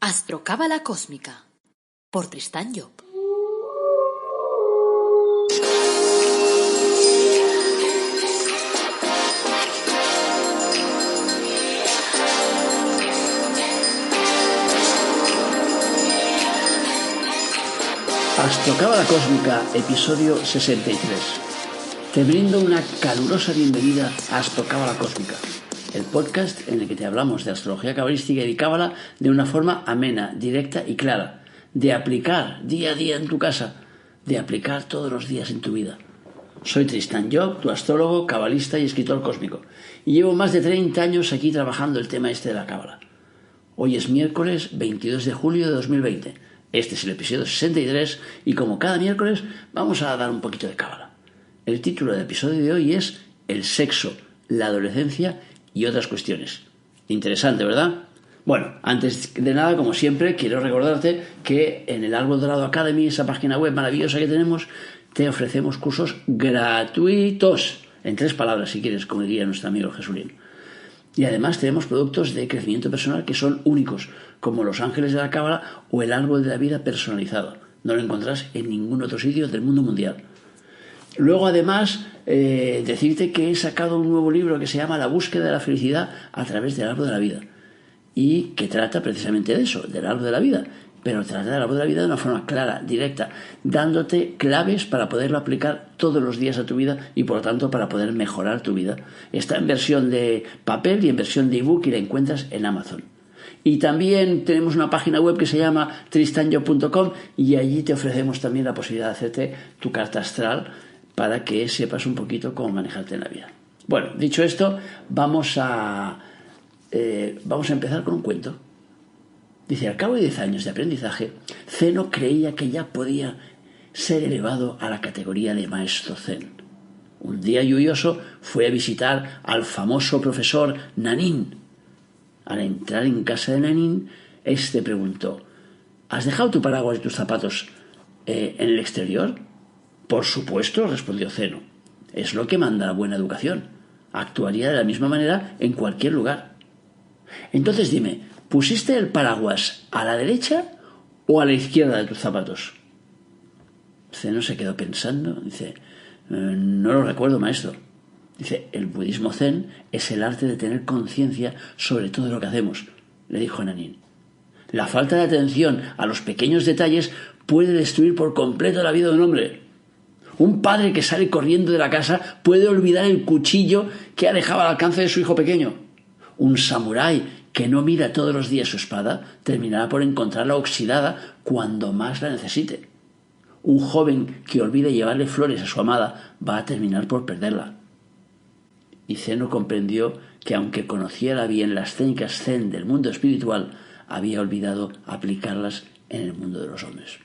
Astrocábala cósmica por Tristán Job. Astrocábala cósmica, episodio 63. Te brindo una calurosa bienvenida a Astrocábala cósmica, el podcast en el que te hablamos de astrología cabalística y de cábala de una forma amena, directa y clara, de aplicar día a día en tu casa, de aplicar todos los días en tu vida. Soy Tristán Job, tu astrólogo, cabalista y escritor cósmico, y llevo más de 30 años aquí trabajando el tema de la cábala. Hoy es miércoles 22 de julio de 2020. Este es el episodio 63 y como cada miércoles vamos a dar un poquito de cábala. El título del episodio de hoy es El sexo, la adolescencia y otras cuestiones. Interesante, ¿verdad? Bueno, antes de nada, como siempre, quiero recordarte que en el Árbol Dorado Academy, esa página web maravillosa que tenemos, te ofrecemos cursos gratuitos, en 3 palabras si quieres, como diría nuestro amigo Jesulín. Y además tenemos productos de crecimiento personal que son únicos, como los ángeles de la cábala o el árbol de la vida personalizado. No lo encontrás en ningún otro sitio del mundo mundial. Luego, además, decirte que he sacado un nuevo libro que se llama La búsqueda de la felicidad a través del árbol de la vida. Y que trata precisamente de eso, del árbol de la vida. Pero trata del árbol de la vida de una forma clara, directa, dándote claves para poderlo aplicar todos los días a tu vida y por lo tanto para poder mejorar tu vida. Está en versión de papel y en versión de ebook y la encuentras en Amazon. Y también tenemos una página web que se llama tristanjob.com y allí te ofrecemos también la posibilidad de hacerte tu carta astral para que sepas un poquito cómo manejarte en la vida. Bueno, dicho esto, vamos a empezar con un cuento. Dice, al cabo de 10 años de aprendizaje, Zeno creía que ya podía ser elevado a la categoría de maestro zen. Un día lluvioso fue a visitar al famoso profesor Nanin. Al entrar en casa de Nanin, este preguntó, ¿has dejado tu paraguas y tus zapatos en el exterior? Por supuesto, respondió Zeno. Es lo que manda la buena educación. Actuaría de la misma manera en cualquier lugar. Entonces dime, ¿pusiste el paraguas a la derecha o a la izquierda de tus zapatos? Zeno se quedó pensando. Dice, no lo recuerdo, maestro. Dice, el budismo zen es el arte de tener conciencia sobre todo lo que hacemos, le dijo Nanin. La falta de atención a los pequeños detalles puede destruir por completo la vida de un hombre. Un padre que sale corriendo de la casa puede olvidar el cuchillo que ha dejado al alcance de su hijo pequeño. Un samurái que no mira todos los días su espada terminará por encontrarla oxidada cuando más la necesite. Un joven que olvide llevarle flores a su amada va a terminar por perderla. Y Zeno comprendió que aunque conociera bien las técnicas zen del mundo espiritual, había olvidado aplicarlas en el mundo de los hombres.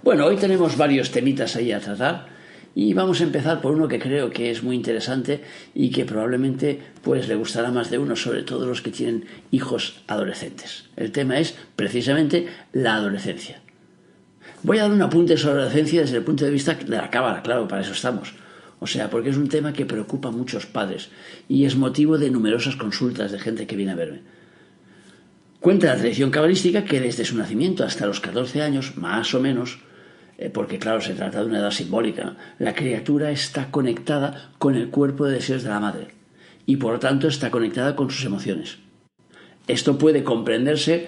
Bueno, hoy tenemos varios temitas ahí a tratar. Y vamos a empezar por uno que creo que es muy interesante y que probablemente pues le gustará más de uno, sobre todo los que tienen hijos adolescentes. El tema es precisamente la adolescencia. Voy a dar un apunte sobre la adolescencia desde el punto de vista de la cábala, claro, para eso estamos. O sea, porque es un tema que preocupa a muchos padres y es motivo de numerosas consultas de gente que viene a verme. Cuenta la tradición cabalística que desde su nacimiento hasta los 14 años, más o menos, porque claro, se trata de una edad simbólica, la criatura está conectada con el cuerpo de deseos de la madre y por lo tanto está conectada con sus emociones. Esto puede comprenderse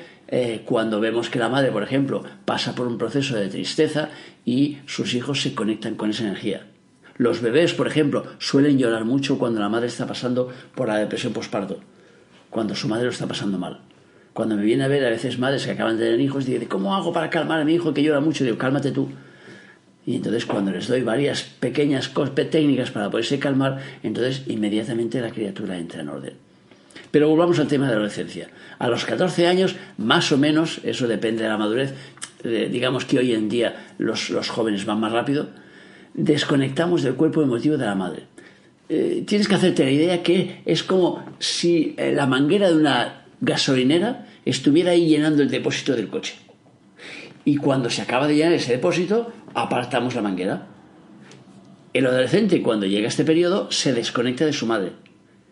cuando vemos que la madre, por ejemplo, pasa por un proceso de tristeza y sus hijos se conectan con esa energía. Los bebés, por ejemplo, suelen llorar mucho cuando la madre está pasando por la depresión posparto, cuando su madre lo está pasando mal. Cuando me viene a ver a veces madres que acaban de tener hijos, dicen, ¿cómo hago para calmar a mi hijo que llora mucho? Digo, cálmate tú. Y entonces cuando les doy varias pequeñas técnicas para poderse calmar, entonces inmediatamente la criatura entra en orden. Pero volvamos al tema de la adolescencia. A los 14 años, más o menos, eso depende de la madurez, digamos que hoy en día los jóvenes van más rápido, desconectamos del cuerpo emotivo de la madre. Tienes que hacerte la idea que es como si la manguera de una gasolinera estuviera ahí llenando el depósito del coche. Y cuando se acaba de llenar ese depósito, apartamos la manguera. El adolescente, cuando llega a este periodo, se desconecta de su madre.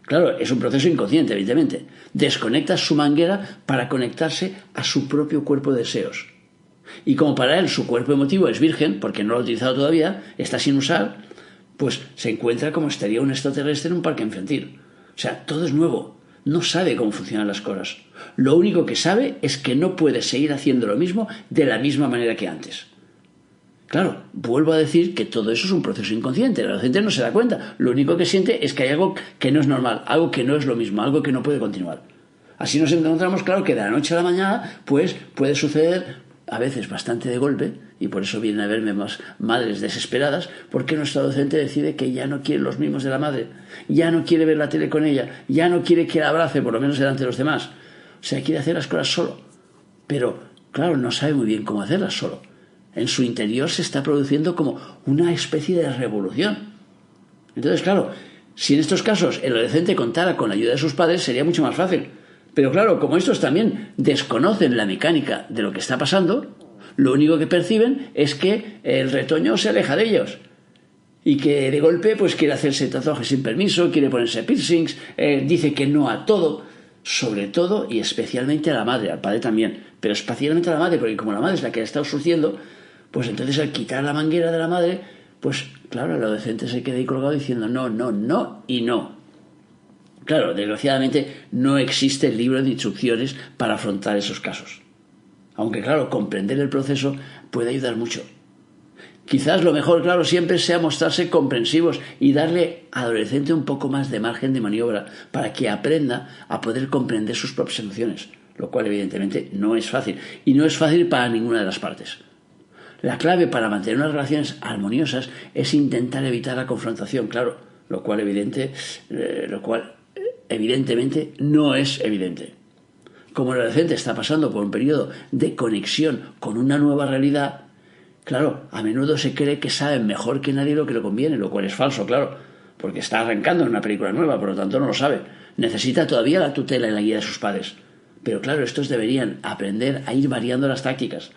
Claro, es un proceso inconsciente, evidentemente. Desconecta su manguera para conectarse a su propio cuerpo de deseos. Y como para él su cuerpo emotivo es virgen, porque no lo ha utilizado todavía, está sin usar, pues se encuentra como estaría un extraterrestre en un parque infantil. O sea, todo es nuevo. No sabe cómo funcionan las cosas. Lo único que sabe es que no puede seguir haciendo lo mismo de la misma manera que antes. Claro, vuelvo a decir que todo eso es un proceso inconsciente. El adolescente no se da cuenta. Lo único que siente es que hay algo que no es normal, algo que no es lo mismo, algo que no puede continuar. Así nos encontramos, claro, que de la noche a la mañana, pues puede suceder a veces bastante de golpe, y por eso vienen a verme más madres desesperadas, porque nuestro adolescente decide que ya no quiere los mimos de la madre, ya no quiere ver la tele con ella, ya no quiere que la abrace, por lo menos delante de los demás. O sea, quiere hacer las cosas solo. Pero, claro, no sabe muy bien cómo hacerlas solo. En su interior se está produciendo como una especie de revolución. Entonces, claro, si en estos casos el adolescente contara con la ayuda de sus padres, sería mucho más fácil. Pero claro, como estos también desconocen la mecánica de lo que está pasando, lo único que perciben es que el retoño se aleja de ellos. Y que de golpe pues quiere hacerse tatuajes sin permiso, quiere ponerse piercings, dice que no a todo. Sobre todo y especialmente a la madre, al padre también, pero especialmente a la madre, porque como la madre es la que ha estado surciendo, pues entonces al quitar la manguera de la madre, pues claro, el adolescente se queda ahí colgado diciendo no, no, no y no. Claro, desgraciadamente no existe el libro de instrucciones para afrontar esos casos. Aunque claro, comprender el proceso puede ayudar mucho. Quizás lo mejor, claro, siempre sea mostrarse comprensivos y darle al adolescente un poco más de margen de maniobra para que aprenda a poder comprender sus propias emociones, lo cual evidentemente no es fácil, y no es fácil para ninguna de las partes. La clave para mantener unas relaciones armoniosas es intentar evitar la confrontación, claro, lo cual evidentemente no es evidente. Como el adolescente está pasando por un periodo de conexión con una nueva realidad, claro, a menudo se cree que sabe mejor que nadie lo que le conviene, lo cual es falso, claro, porque está arrancando en una película nueva, por lo tanto no lo sabe. Necesita todavía la tutela y la guía de sus padres. Pero claro, estos deberían aprender a ir variando las tácticas,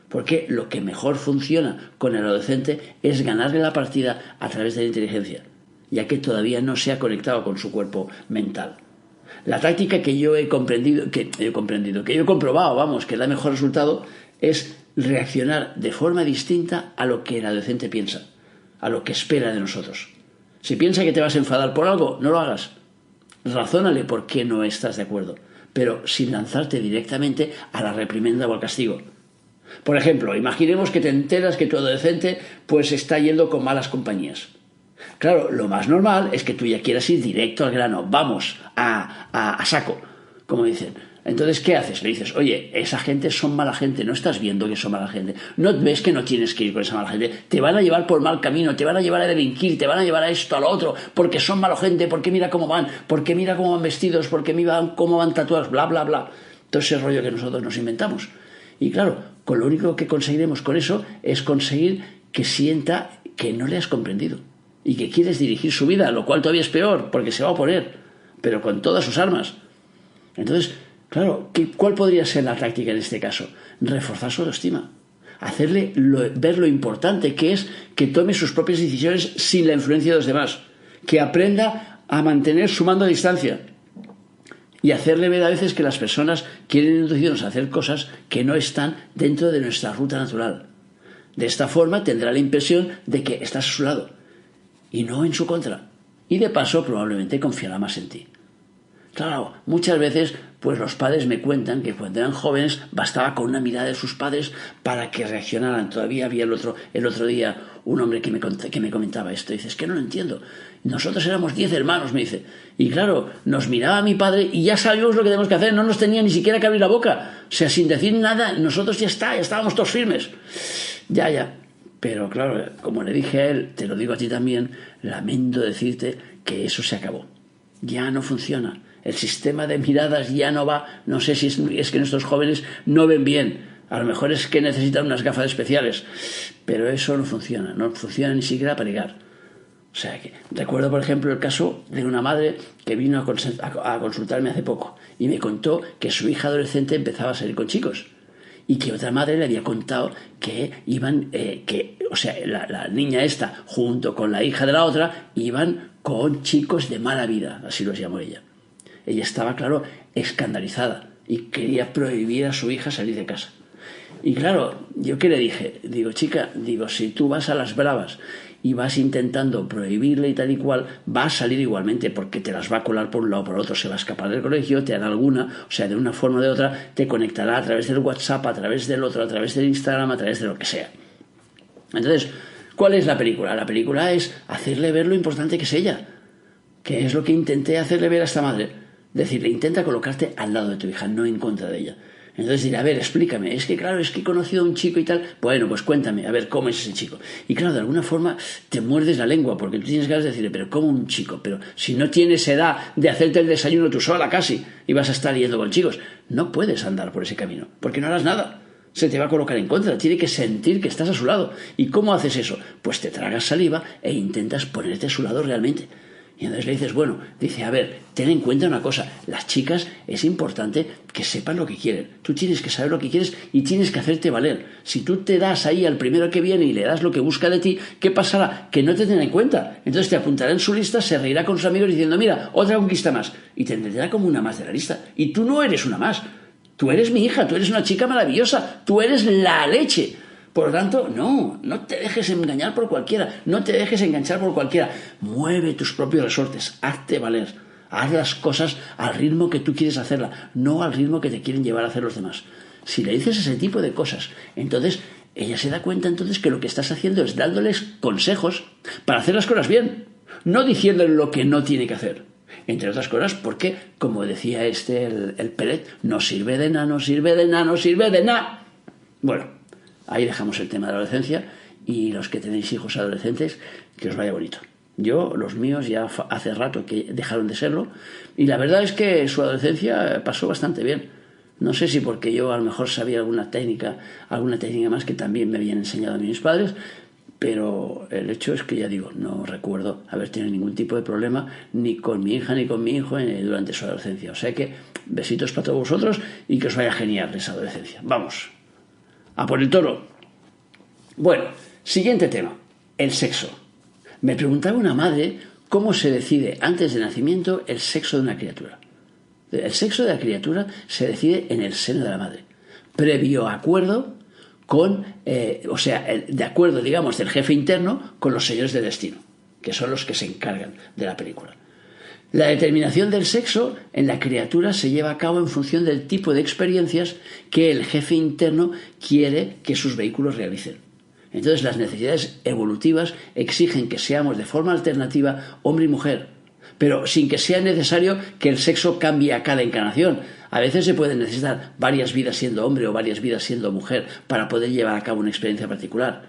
porque lo que mejor funciona con el adolescente es ganarle la partida a través de la inteligencia, ya que todavía no se ha conectado con su cuerpo mental. La táctica que yo he comprobado, que da mejor resultado, es reaccionar de forma distinta a lo que el adolescente piensa, a lo que espera de nosotros. Si piensa que te vas a enfadar por algo, no lo hagas. Razónale por qué no estás de acuerdo, pero sin lanzarte directamente a la reprimenda o al castigo. Por ejemplo, imaginemos que te enteras que tu adolescente pues está yendo con malas compañías. Claro, lo más normal es que tú ya quieras ir directo al grano, vamos, a saco, como dicen. Entonces, ¿qué haces? Le dices, oye, esa gente son mala gente, no estás viendo que son mala gente, no ves que no tienes que ir con esa mala gente, te van a llevar por mal camino, te van a llevar a delinquir, te van a llevar a esto, a lo otro, porque son mala gente, porque mira cómo van, porque mira cómo van vestidos, porque mira cómo van tatuados, bla, bla, bla. Todo ese rollo que nosotros nos inventamos. Y claro, con lo único que conseguiremos con eso es conseguir que sienta que no le has comprendido y que quieres dirigir su vida, lo cual todavía es peor, porque se va a oponer, pero con todas sus armas. Entonces, claro, ¿cuál podría ser la táctica en este caso? Reforzar su autoestima. Hacerle ver lo importante que es que tome sus propias decisiones sin la influencia de los demás. Que aprenda a mantener su mando a distancia. Y hacerle ver a veces que las personas quieren inducirnos a hacer cosas que no están dentro de nuestra ruta natural. De esta forma tendrá la impresión de que estás a su lado y no en su contra. Y de paso probablemente confiará más en ti. Claro, muchas veces pues los padres me cuentan que cuando eran jóvenes bastaba con una mirada de sus padres para que reaccionaran. Todavía había el otro día un hombre que me comentaba esto. Dice, es que no lo entiendo. Nosotros éramos 10 hermanos, me dice. Y claro, nos miraba mi padre y ya sabíamos lo que tenemos que hacer. No nos tenía ni siquiera que abrir la boca. O sea, sin decir nada, nosotros ya estábamos todos firmes. Ya. Pero claro, como le dije a él, te lo digo a ti también, lamento decirte que eso se acabó. Ya no funciona. El sistema de miradas ya no va. No sé si es que nuestros jóvenes no ven bien. A lo mejor es que necesitan unas gafas especiales. Pero eso no funciona ni siquiera para ligar. O sea que recuerdo, por ejemplo, el caso de una madre que vino a consultarme hace poco y me contó que su hija adolescente empezaba a salir con chicos. Y que otra madre le había contado que iban, la niña esta, junto con la hija de la otra, iban con chicos de mala vida, así los llamó ella. Ella estaba, claro, escandalizada y quería prohibir a su hija salir de casa. Y claro, ¿yo qué le dije? Digo, chica, si tú vas a las bravas y vas intentando prohibirle y tal y cual, va a salir igualmente porque te las va a colar por un lado o por otro, se va a escapar del colegio, te hará alguna, o sea, de una forma o de otra, te conectará a través del WhatsApp, a través del otro, a través del Instagram, a través de lo que sea. Entonces, ¿cuál es la película? La película es hacerle ver lo importante que es ella, que es lo que intenté hacerle ver a esta madre. Decirle, intenta colocarte al lado de tu hija, no en contra de ella. Entonces dirá, a ver, explícame, es que claro, es que he conocido a un chico y tal. Bueno, pues cuéntame, a ver, ¿cómo es ese chico? Y claro, de alguna forma te muerdes la lengua, porque tú tienes ganas de decirle, pero ¿cómo un chico? Pero si no tienes edad de hacerte el desayuno tú sola casi, y vas a estar yendo con chicos, no puedes andar por ese camino, porque no harás nada. Se te va a colocar en contra, tiene que sentir que estás a su lado. ¿Y cómo haces eso? Pues te tragas saliva e intentas ponerte a su lado realmente. Y entonces le dices, bueno, dice, a ver, ten en cuenta una cosa, las chicas es importante que sepan lo que quieren. Tú tienes que saber lo que quieres y tienes que hacerte valer. Si tú te das ahí al primero que viene y le das lo que busca de ti, ¿qué pasará? Que no te tenga en cuenta. Entonces te apuntará en su lista, se reirá con sus amigos diciendo, mira, otra conquista más. Y te entenderá como una más de la lista. Y tú no eres una más. Tú eres mi hija, tú eres una chica maravillosa, tú eres la leche. Por lo tanto, no te dejes engañar por cualquiera, no te dejes enganchar por cualquiera. Mueve tus propios resortes, hazte valer, haz las cosas al ritmo que tú quieres hacerla, no al ritmo que te quieren llevar a hacer los demás. Si le dices ese tipo de cosas, entonces ella se da cuenta entonces que lo que estás haciendo es dándoles consejos para hacer las cosas bien, no diciéndole lo que no tiene que hacer. Entre otras cosas porque, como decía el Peret, no sirve de nada, no sirve de nada, no sirve de nada. Bueno, ahí dejamos el tema de la adolescencia y los que tenéis hijos adolescentes, que os vaya bonito. Yo, los míos, ya hace rato que dejaron de serlo y la verdad es que su adolescencia pasó bastante bien. No sé si porque yo a lo mejor sabía alguna técnica más que también me habían enseñado a mis padres, pero el hecho es que ya digo, no recuerdo haber tenido ningún tipo de problema ni con mi hija ni con mi hijo durante su adolescencia. O sea que besitos para todos vosotros y que os vaya genial esa adolescencia. Vamos, a por el toro. Bueno, siguiente tema, el sexo. Me preguntaba una madre cómo se decide antes del nacimiento el sexo de una criatura. El sexo de la criatura se decide en el seno de la madre, previo acuerdo de acuerdo, digamos, del jefe interno con los señores del destino, que son los que se encargan de la película. La determinación del sexo en la criatura se lleva a cabo en función del tipo de experiencias que el jefe interno quiere que sus vehículos realicen. Entonces, las necesidades evolutivas exigen que seamos de forma alternativa hombre y mujer, pero sin que sea necesario que el sexo cambie a cada encarnación. A veces se pueden necesitar varias vidas siendo hombre o varias vidas siendo mujer para poder llevar a cabo una experiencia particular.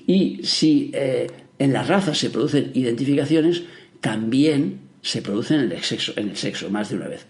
Y si en las razas se producen identificaciones, también se producen en el sexo más de una vez.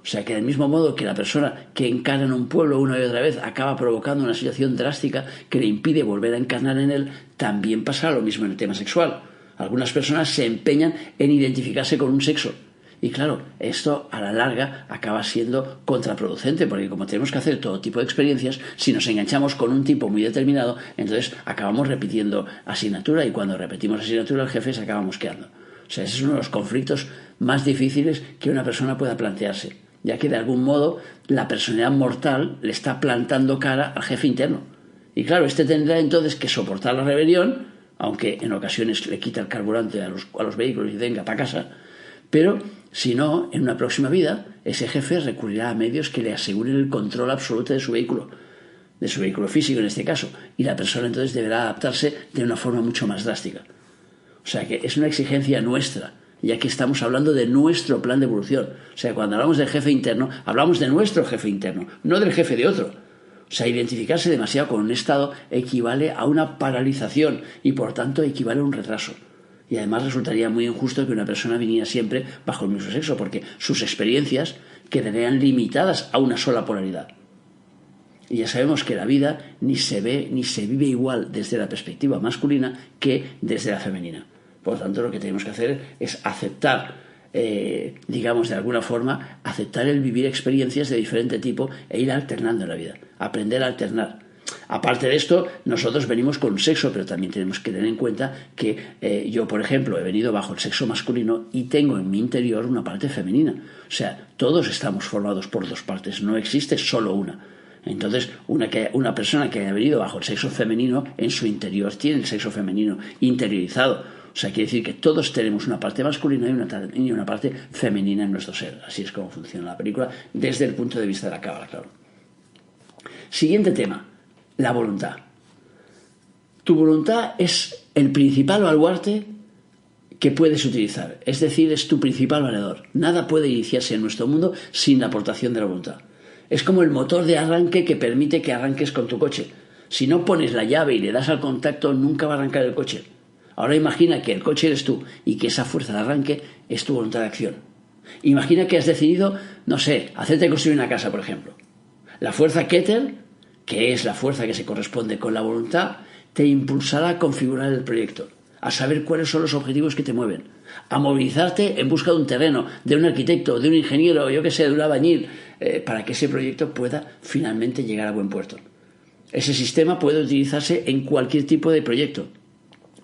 O sea que del mismo modo que la persona que encarna en un pueblo una y otra vez acaba provocando una situación drástica que le impide volver a encarnar en él, también pasa lo mismo en el tema sexual. Algunas personas se empeñan en identificarse con un sexo. Y claro, esto a la larga acaba siendo contraproducente, porque como tenemos que hacer todo tipo de experiencias, si nos enganchamos con un tipo muy determinado, entonces acabamos repitiendo asignatura y cuando repetimos asignatura el jefe se acaba mosqueando. O sea, ese es uno de los conflictos más difíciles que una persona pueda plantearse, ya que de algún modo la personalidad mortal le está plantando cara al jefe interno. Y claro, este tendrá entonces que soportar la rebelión, aunque en ocasiones le quita el carburante a los vehículos y venga para casa, pero si no, en una próxima vida, ese jefe recurrirá a medios que le aseguren el control absoluto de su vehículo físico en este caso, y la persona entonces deberá adaptarse de una forma mucho más drástica. O sea que es una exigencia nuestra, ya que estamos hablando de nuestro plan de evolución. O sea, cuando hablamos del jefe interno, hablamos de nuestro jefe interno, no del jefe de otro. O sea, identificarse demasiado con un estado equivale a una paralización y por tanto equivale a un retraso. Y además resultaría muy injusto que una persona viniera siempre bajo el mismo sexo, porque sus experiencias quedarían limitadas a una sola polaridad. Y ya sabemos que la vida ni se ve ni se vive igual desde la perspectiva masculina que desde la femenina. Por lo tanto, lo que tenemos que hacer es aceptar, digamos de alguna forma, aceptar el vivir experiencias de diferente tipo e ir alternando en la vida, aprender a alternar. Aparte de esto, nosotros venimos con sexo, pero también tenemos que tener en cuenta que yo, por ejemplo, he venido bajo el sexo masculino y tengo en mi interior una parte femenina. O sea, todos estamos formados por dos partes, no existe solo una. Entonces, una persona que haya venido bajo el sexo femenino, en su interior tiene el sexo femenino interiorizado. O sea, quiere decir que todos tenemos una parte masculina y una parte femenina en nuestro ser. Así es como funciona la película desde el punto de vista de la cábala, claro. Siguiente tema, la voluntad. Tu voluntad es el principal baluarte que puedes utilizar. Es decir, es tu principal valedor. Nada puede iniciarse en nuestro mundo sin la aportación de la voluntad. Es como el motor de arranque que permite que arranques con tu coche. Si no pones la llave y le das al contacto, nunca va a arrancar el coche. Ahora imagina que el coche eres tú y que esa fuerza de arranque es tu voluntad de acción. Imagina que has decidido, no sé, hacerte construir una casa, por ejemplo. La fuerza Keter, que es la fuerza que se corresponde con la voluntad, te impulsará a configurar el proyecto, a saber cuáles son los objetivos que te mueven, a movilizarte en busca de un terreno, de un arquitecto, de un ingeniero, yo qué sé, de un albañil, para que ese proyecto pueda finalmente llegar a buen puerto. Ese sistema puede utilizarse en cualquier tipo de proyecto.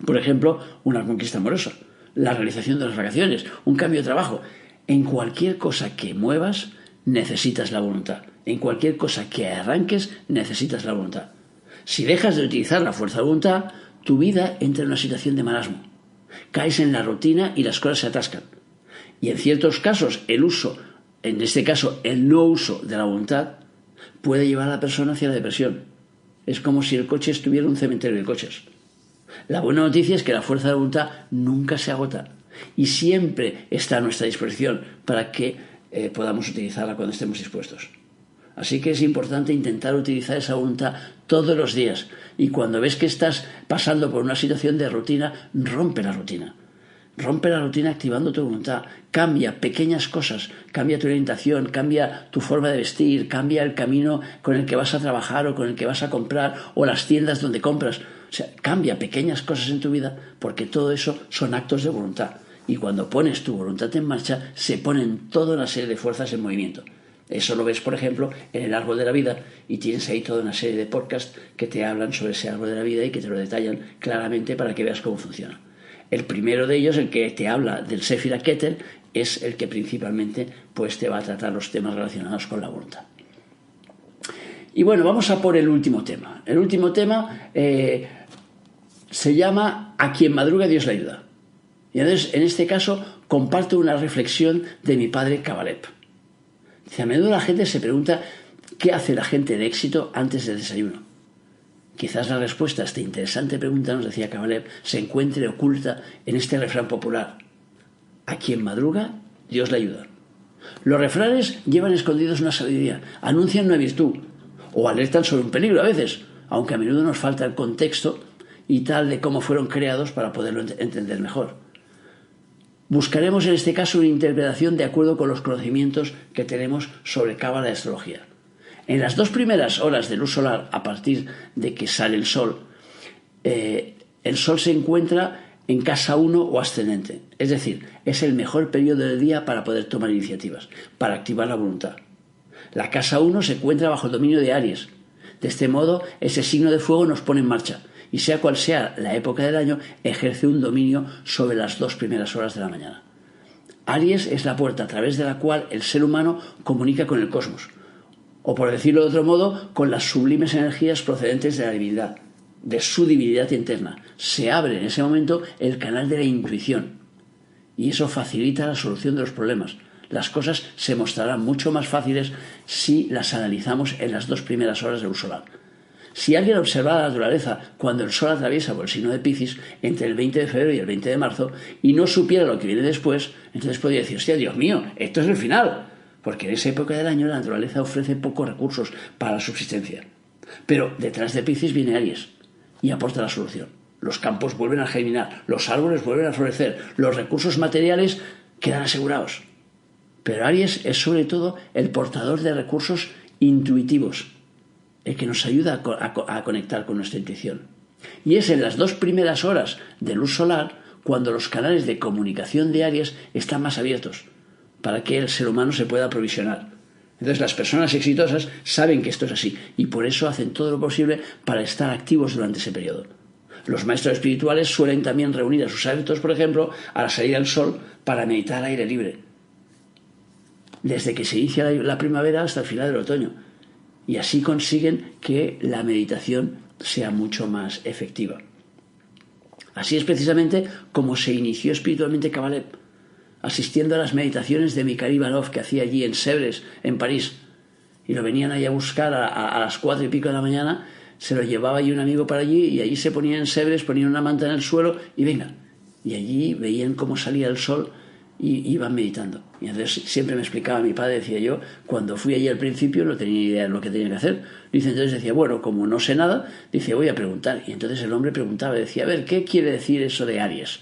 Por ejemplo, una conquista amorosa, la realización de las vacaciones, un cambio de trabajo. En cualquier cosa que muevas, necesitas la voluntad. En cualquier cosa que arranques, necesitas la voluntad. Si dejas de utilizar la fuerza de voluntad, tu vida entra en una situación de marasmo. Caes en la rutina y las cosas se atascan. Y en ciertos casos, en este caso, el no uso de la voluntad, puede llevar a la persona hacia la depresión. Es como si el coche estuviera en un cementerio de coches. La buena noticia es que la fuerza de voluntad nunca se agota y siempre está a nuestra disposición para que podamos utilizarla cuando estemos dispuestos. Así que es importante intentar utilizar esa voluntad todos los días y cuando ves que estás pasando por una situación de rutina, rompe la rutina. Rompe la rutina activando tu voluntad, cambia pequeñas cosas, cambia tu orientación, cambia tu forma de vestir, cambia el camino con el que vas a trabajar o con el que vas a comprar o las tiendas donde compras. O sea, cambia pequeñas cosas en tu vida porque todo eso son actos de voluntad. Y cuando pones tu voluntad en marcha, se ponen toda una serie de fuerzas en movimiento. Eso lo ves, por ejemplo, en el árbol de la vida y tienes ahí toda una serie de podcasts que te hablan sobre ese árbol de la vida y que te lo detallan claramente para que veas cómo funciona. El primero de ellos, el que te habla del Sefira Keter, es el que principalmente pues, te va a tratar los temas relacionados con la voluntad. Y bueno, vamos a por el último tema. El último tema se llama A quien madruga Dios le ayuda. Y entonces, en este caso, comparto una reflexión de mi padre Kabalev. Dice, a menudo la gente se pregunta qué hace la gente de éxito antes del desayuno. Quizás la respuesta a esta interesante pregunta, nos decía Kabalev, se encuentre oculta en este refrán popular. A quien madruga, Dios le ayuda. Los refranes llevan escondidos una sabiduría, anuncian una virtud o alertan sobre un peligro a veces, aunque a menudo nos falta el contexto y tal de cómo fueron creados para poderlo entender mejor. Buscaremos en este caso una interpretación de acuerdo con los conocimientos que tenemos sobre cábala y astrología. En las 2 primeras horas de luz solar, a partir de que sale el sol se encuentra en casa 1 o ascendente. Es decir, es el mejor periodo del día para poder tomar iniciativas, para activar la voluntad. La casa 1 se encuentra bajo el dominio de Aries. De este modo, ese signo de fuego nos pone en marcha y sea cual sea la época del año, ejerce un dominio sobre las 2 primeras horas de la mañana. Aries es la puerta a través de la cual el ser humano comunica con el cosmos, o por decirlo de otro modo, con las sublimes energías procedentes de la divinidad, de su divinidad interna. Se abre en ese momento el canal de la intuición y eso facilita la solución de los problemas. Las cosas se mostrarán mucho más fáciles si las analizamos en las 2 primeras horas de luz solar. Si alguien observara la naturaleza cuando el sol atraviesa por el signo de Piscis entre el 20 de febrero y el 20 de marzo y no supiera lo que viene después, entonces podría decir, hostia, Dios mío, esto es el final. Porque en esa época del año la naturaleza ofrece pocos recursos para la subsistencia. Pero detrás de Piscis viene Aries y aporta la solución. Los campos vuelven a germinar, los árboles vuelven a florecer, los recursos materiales quedan asegurados. Pero Aries es sobre todo el portador de recursos intuitivos, el que nos ayuda a conectar con nuestra intuición. Y es en las 2 primeras horas de luz solar cuando los canales de comunicación de Aries están más abiertos, para que el ser humano se pueda aprovisionar. Entonces las personas exitosas saben que esto es así y por eso hacen todo lo posible para estar activos durante ese periodo. Los maestros espirituales suelen también reunir a sus adeptos, por ejemplo, a la salida del sol para meditar al aire libre, desde que se inicia la primavera hasta el final del otoño. Y así consiguen que la meditación sea mucho más efectiva. Así es precisamente como se inició espiritualmente Kabalev, asistiendo a las meditaciones de Mikhail Ivanov que hacía allí en Sèvres, en París. Y lo venían ahí a buscar a las 4:00 de la mañana, se lo llevaba allí un amigo para allí y allí se ponían en Sèvres, ponían una manta en el suelo y venga. Y allí veían cómo salía el sol y iban meditando. Y entonces siempre me explicaba mi padre, decía yo, cuando fui allí al principio no tenía idea de lo que tenía que hacer. Dice, entonces decía, bueno, como no sé nada, dice, voy a preguntar. Y entonces el hombre preguntaba, decía, a ver, ¿qué quiere decir eso de Aries?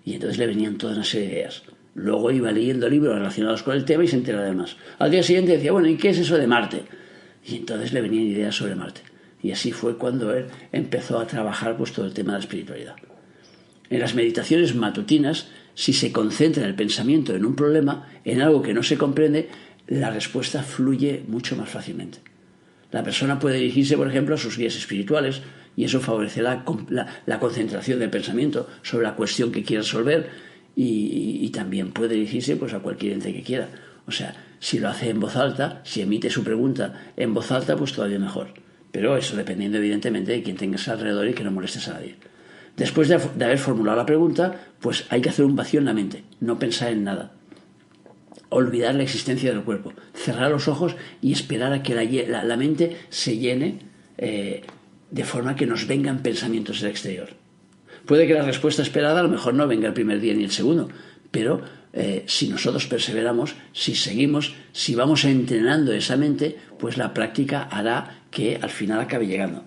Y entonces le venían toda una serie de ideas. Luego iba leyendo libros relacionados con el tema y se enteraba de más. Al día siguiente decía, bueno, ¿y qué es eso de Marte? Y entonces le venían ideas sobre Marte. Y así fue cuando él empezó a trabajar pues todo el tema de la espiritualidad. En las meditaciones matutinas, si se concentra el pensamiento en un problema, en algo que no se comprende, la respuesta fluye mucho más fácilmente. La persona puede dirigirse, por ejemplo, a sus guías espirituales y eso favorece la concentración del pensamiento sobre la cuestión que quiere resolver y también puede dirigirse pues, a cualquier ente que quiera. O sea, si lo hace en voz alta, si emite su pregunta en voz alta, pues todavía mejor. Pero eso dependiendo evidentemente de quién tengas alrededor y que no molestes a nadie. Después de haber formulado la pregunta, pues hay que hacer un vacío en la mente, no pensar en nada. Olvidar la existencia del cuerpo, cerrar los ojos y esperar a que la mente se llene de forma que nos vengan pensamientos del exterior. Puede que la respuesta esperada a lo mejor no venga el primer día ni el segundo, pero si nosotros perseveramos, si seguimos, si vamos entrenando esa mente, pues la práctica hará que al final acabe llegando.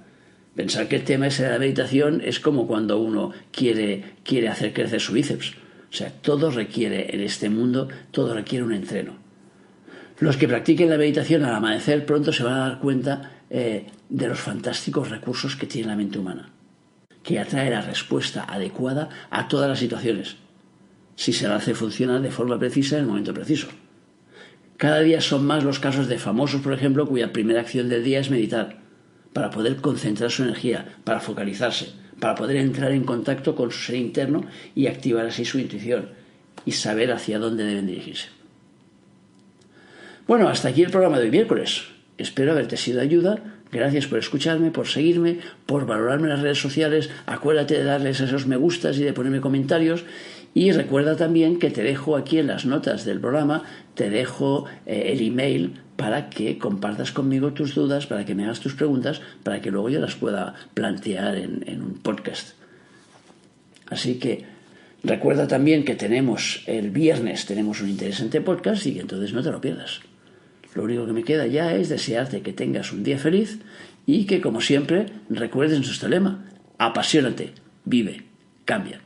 Pensar que el tema ese de la meditación es como cuando uno quiere hacer crecer su bíceps. O sea, todo requiere, en este mundo, todo requiere un entreno. Los que practiquen la meditación al amanecer pronto se van a dar cuenta de los fantásticos recursos que tiene la mente humana, que atrae la respuesta adecuada a todas las situaciones, si se la hace funcionar de forma precisa en el momento preciso. Cada día son más los casos de famosos, por ejemplo, cuya primera acción del día es meditar, para poder concentrar su energía, para focalizarse, para poder entrar en contacto con su ser interno y activar así su intuición y saber hacia dónde deben dirigirse. Bueno, hasta aquí el programa de hoy miércoles. Espero haberte sido de ayuda. Gracias por escucharme, por seguirme, por valorarme en las redes sociales. Acuérdate de darles esos me gustas y de ponerme comentarios. Y recuerda también que te dejo aquí en las notas del programa, te dejo el email para que compartas conmigo tus dudas, para que me hagas tus preguntas, para que luego yo las pueda plantear en un podcast. Así que recuerda también que el viernes tenemos un interesante podcast y que entonces no te lo pierdas. Lo único que me queda ya es desearte que tengas un día feliz y que, como siempre, recuerdes nuestro lema: apasionate, vive, cambia.